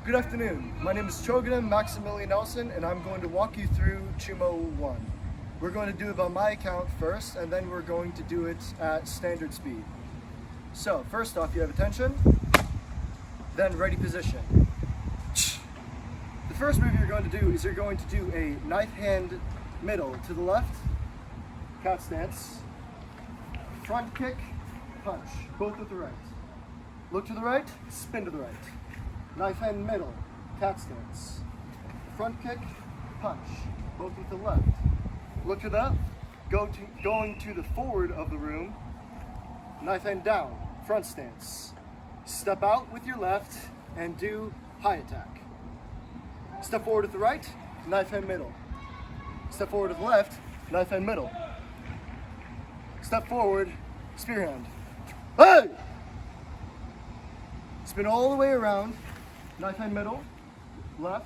Good afternoon. My name is CGN Max and I'm going to walk you through Chumo 1. We're going to do it by my account first, and then we're going to do it at standard speed. So, first off, you have attention, then ready position. The first move you're going to do is you're going to do a knife hand middle to the left, cat stance, front kick, punch, both with the right. Look to the right, spin to the right. Knife hand middle, cat stance. Front kick, punch, both with the left. Look to that, going to the forward of the room, knife hand down, front stance. Step out with your left and do high attack. Step forward to the right, knife hand middle. Step forward to the left, knife hand middle. Step forward, spear hand. Hey! Spin all the way around, knife hand middle, left,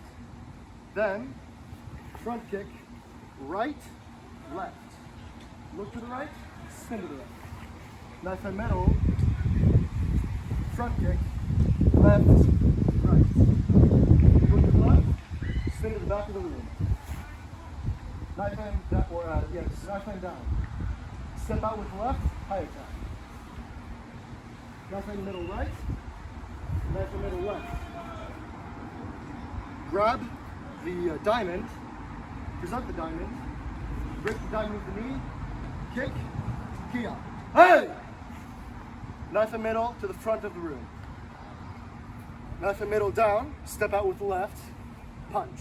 then front kick, right, left. Look to the right, spin to the right. Knife hand middle, front kick, left, right. Look to the left, spin to the back of the room. Knife hand down, knife hand down. Step out with the left, high attack. Knife hand middle right, knife hand middle left. Grab the diamond, present the diamond, break the diamond with the knee, kick, key up. Hey! Knife and middle to the front of the room. Knife and middle down, step out with the left, punch.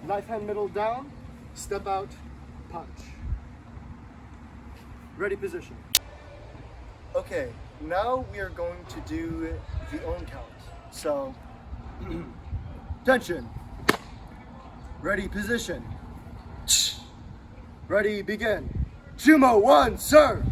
Knife hand middle down, step out, punch. Ready position. Okay, now we are going to do the own count. So, attention. Ready position. Ready begin. Chumo 1, serve.